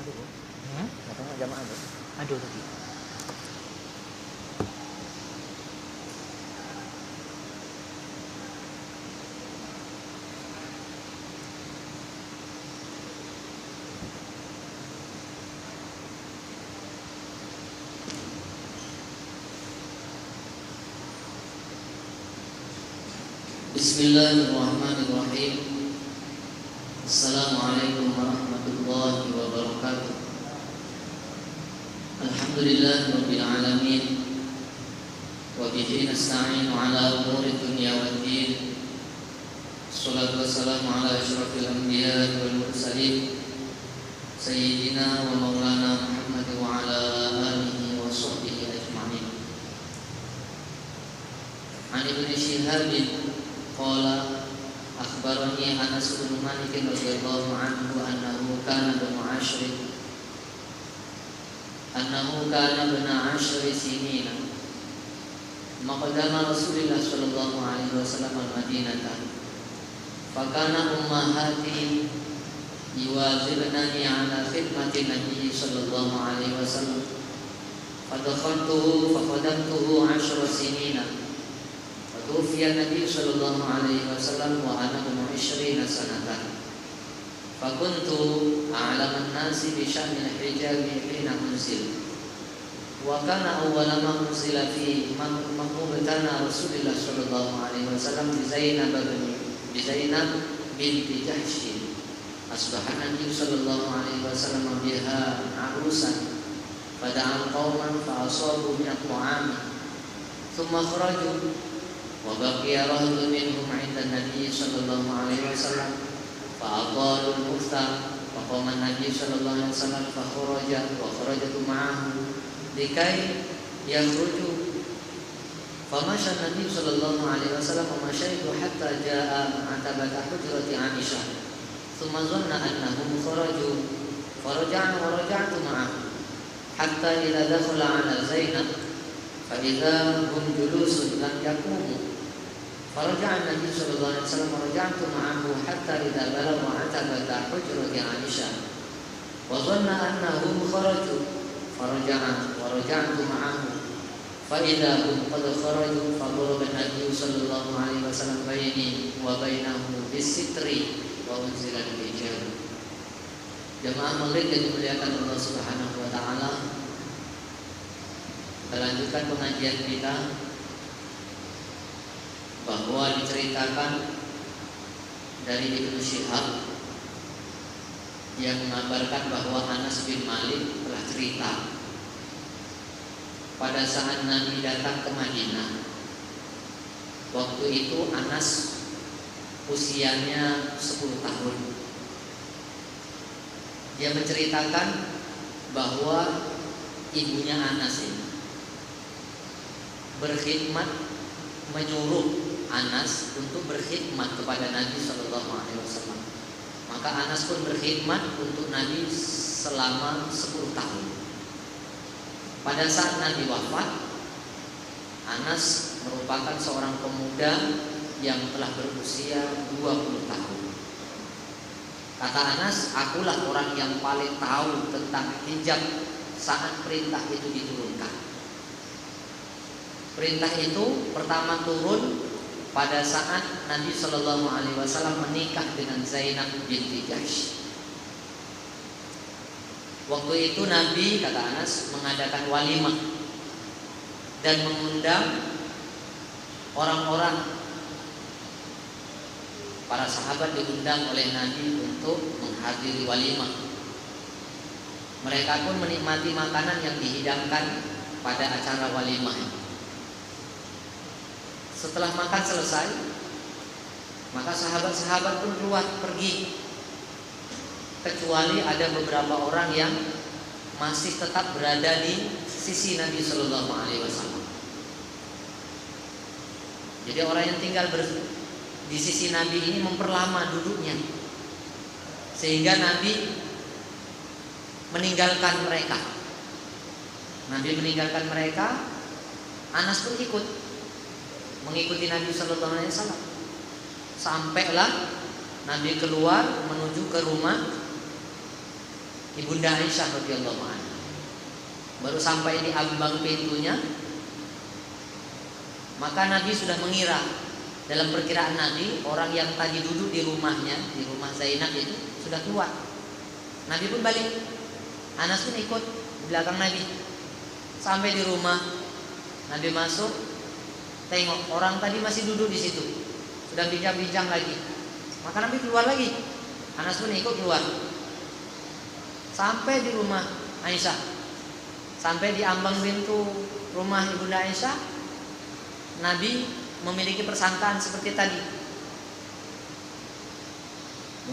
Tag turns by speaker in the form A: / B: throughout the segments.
A: dulu.
B: Katanya jamaah dulu.
A: Aduh tadi.
C: Bismillahirrahmanirrahim. Assalamualaikum warahmatullahi wabarakatuh. Alhamdulillahirabbil alamin. Wa bihi nasta'inu ala umuri dunya waddin. Shalatu wassalamu ala asyrafil anbiya'i wal mursalin sayyidina wa maulana Muhammad wa ala alihi wa sahbihi ajma'in. An Ibnu Syihab qala akhbarani Anas bin Malik radhiyallahu anhu annahu kana bin 10 sinina maqdama Rasulullah sallallahu alaihi wasallam al-Madinah fakana ummahati yuwazirnani ala khidmati Nabi sallallahu alaihi wasallam fadakhaltuhu faqadamtuhu 10 sinina Tufiya Nabi sallallahu alaihi wasallam wa ana bin 20 sanatan. Fakuntu a'laman nasi bi sya'nil hijabi hina unzil. Wa kana awwala ma unzila fi maqbutana Rasulullah sallallahu alaihi wasallam bi Zainab binti Jahsh. Asbaha Nabi sallallahu alaihi wasallam biha arusan. Fada'a qauman fa asabu min at-ta'am. Thumma kharaju wa baqiya rajulun minhum 'inda an-nabi sallallahu alaihi wasallam fa aqalu al-muftar fa qama an-nabi sallallahu alaihi wasallam fa kharaja wa kharajtu ma'ahu likai yakhruju fa masha an-nabi sallallahu alaihi wasallam wa mashaitu hatta jaa 'atabata hujrati 'Aisyah thumma dhanna annahum kharaju faraja'a wa raja'tu ma'ahu hatta idza dakhala 'ala Zainab fa idza hum julusun lam yaqumu Faraja'a Nabi sallallahu alaihi wasallam waraja'tu ma'ahu hatta idza balagha 'atabata hujrati 'Aisyah wa dhanna annahum kharaju faraja'a wa raja'tu ma'ahu fa idza hum qad kharaju fa daraba Nabi sallallahu alaihi wasallam baini wa bainahu bis-sitri wa unzila al-hijab. Jamaah maghrib yang dimuliakan Allah Subhanahu wa taala. Kita lanjutkan pengajian kita bahwa diceritakan dari Ibnu Syihab yang mengabarkan bahwa Anas bin Malik telah cerita pada saat Nabi datang ke Madinah. Waktu itu Anas usianya 10 tahun. Dia menceritakan bahwa ibunya Anas ini berkhidmat, menyuruh Anas untuk berkhidmat kepada Nabi sallallahu alaihi wasallam. Maka Anas pun berkhidmat untuk Nabi selama 10 tahun. Pada saat Nabi wafat, Anas merupakan seorang pemuda yang telah berusia 20 tahun. Kata Anas, akulah orang yang paling tahu tentang hijab saat perintah itu diturunkan. Perintah itu pertama turun pada saat Nabi Shallallahu Alaihi Wasallam menikah dengan Zainab binti Jahsh. Waktu itu Nabi, kata Anas, mengadakan walimah dan mengundang orang-orang, para sahabat diundang oleh Nabi untuk menghadiri walimah. Mereka pun menikmati makanan yang dihidangkan pada acara walimah. Setelah makan selesai, maka sahabat-sahabat pun keluar pergi, kecuali ada beberapa orang yang masih tetap berada di sisi Nabi Sallallahu Alaihi Wasallam. Jadi orang yang tinggal di sisi Nabi ini memperlama duduknya, sehingga Nabi meninggalkan mereka. Nabi meninggalkan mereka, Anas pun ikut mengikuti Nabi Sallallahu Alaihi Wasallam. Sampailah Nabi keluar menuju ke rumah Ibunda Aisyah radhiyallahu anha. Baru sampai di ambang pintunya, maka Nabi sudah mengira, dalam perkiraan Nabi, orang yang tadi duduk di rumahnya, di rumah Zainab itu sudah keluar. Nabi pun balik. Anas pun ikut di belakang Nabi. Sampai di rumah, Nabi masuk, tengok orang tadi masih duduk di situ, sudah bincang-bincang lagi. Maka Nabi keluar lagi. Anas pun ikut keluar. Sampai di rumah Aisyah, sampai di ambang pintu rumah Ibunda Aisyah, Nabi memiliki persangkaan seperti tadi.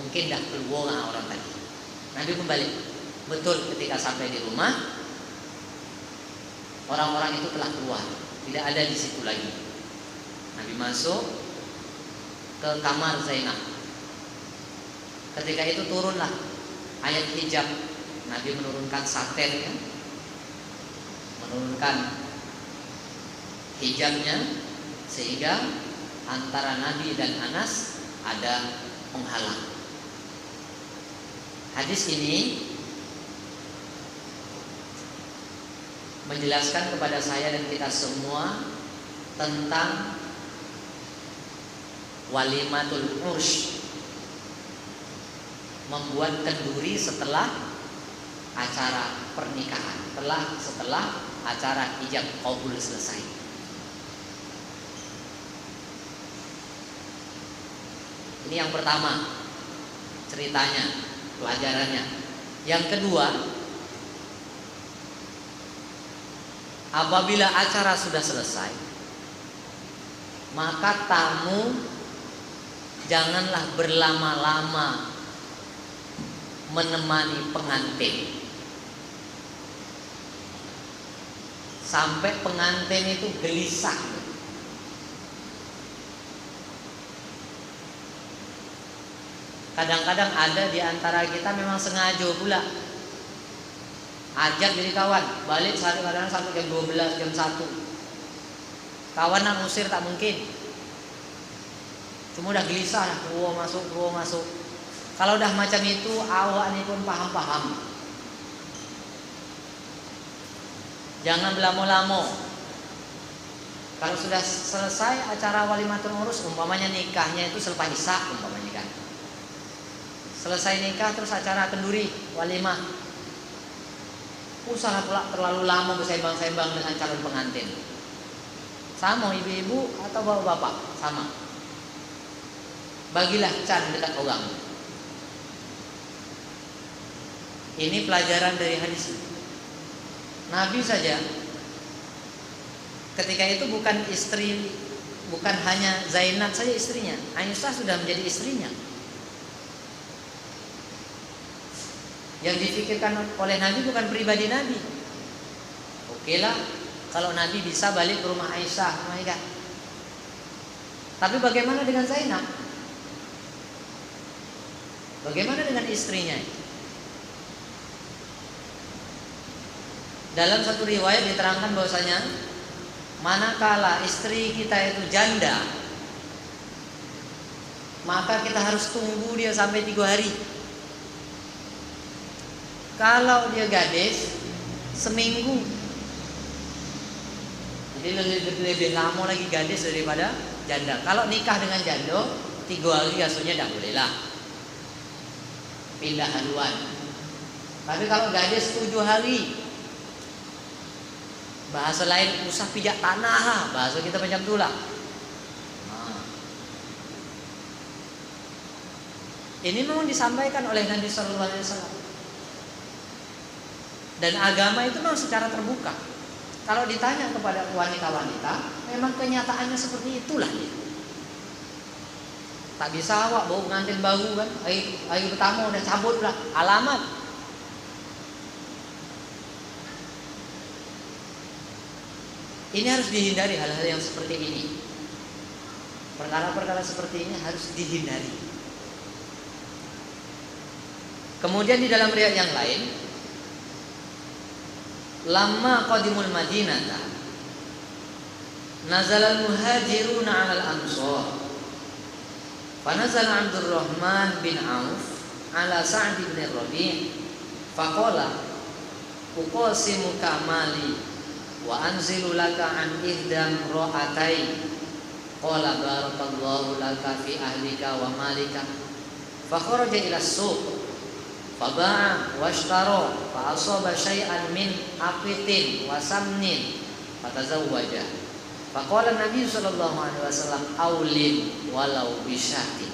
C: Mungkin dah keluar orang tadi. Nabi kembali. Betul, ketika sampai di rumah, orang-orang itu telah keluar, tidak ada di situ lagi. Nabi masuk ke kamar Zainab. Ketika itu turunlah ayat hijab. Nabi menurunkan satennya, menurunkan hijabnya, sehingga antara Nabi dan Anas ada penghalang. Hadis ini menjelaskan kepada saya dan kita semua tentang walimatul ursh, membuat kenduri setelah acara pernikahan, setelah acara ijab qabul selesai. Ini yang pertama ceritanya, pelajarannya. Yang kedua, apabila acara sudah selesai, maka tamu janganlah berlama-lama menemani pengantin sampai pengantin itu gelisah. Kadang-kadang ada di antara kita memang sengaja pula ajak jadi kawan, balik kadang-kadang sampai jam 12, jam 1. Kawan nak ngusir tak mungkin. Cuma udah gelisah, keluar masuk. Kalau udah macam itu, awak ni pun paham. Jangan berlama-lama. Kalau sudah selesai acara walimatul urus, umpamanya nikahnya itu selepas isya, umpamanya kan. Selesai nikah terus acara kenduri, walimah. Usah pula terlalu lama bersembang-sembang dengan calon pengantin. Sama ibu-ibu atau bapak-bapak, sama. Bagilah can dekat orang. Ini pelajaran dari hadis. Nabi saja ketika itu bukan istri, bukan hanya Zainab saja istrinya, Aisyah sudah menjadi istrinya. Yang difikirkan oleh Nabi bukan pribadi Nabi. Okelah kalau Nabi bisa balik ke rumah Aisyah, tapi bagaimana dengan Zainab? Bagaimana dengan istrinya? Dalam satu riwayat diterangkan bahwasanya manakala istri kita itu janda, maka kita harus tunggu dia sampai 3 hari. Kalau dia gadis, seminggu. Jadi lebih lama lagi gadis daripada janda. Kalau nikah dengan janda 3 hari asuhnya tidak boleh lah, pindah haluan. Tapi kalau gadis 7 hari, bahasa lain usah pijak tanah, bahasa kita macam itulah. Ini memang disampaikan oleh Nabi Sallallahu Alaihi Wasallam. Dan agama itu memang secara terbuka. Kalau ditanya kepada wanita-wanita, memang kenyataannya seperti itulah dia. Tak bisa awak bawa pengantin baru kan, hari pertama udah cabut lah alamat. Ini harus dihindari hal-hal yang seperti ini. Perkara-perkara seperti ini harus dihindari. Kemudian di dalam riwayat yang lain, lamma qadimul Madinata nazalal muhajiruna 'alal ansar. Fa nazala Abdurrahman bin Auf ala Sa'd bin Rabi' Faqala uqasimu kamali wa anzilu laka an ihdam ra'atai. Qala barakallahu laka fi ahlika wa malika. Fa kharaja ila suq fa ba'a wa ashtara fa asaba syai'an min aqitin wa samnin fatazawwaja. Fa qala Nabi sallallahu alaihi wasallam aulin walau bisyati.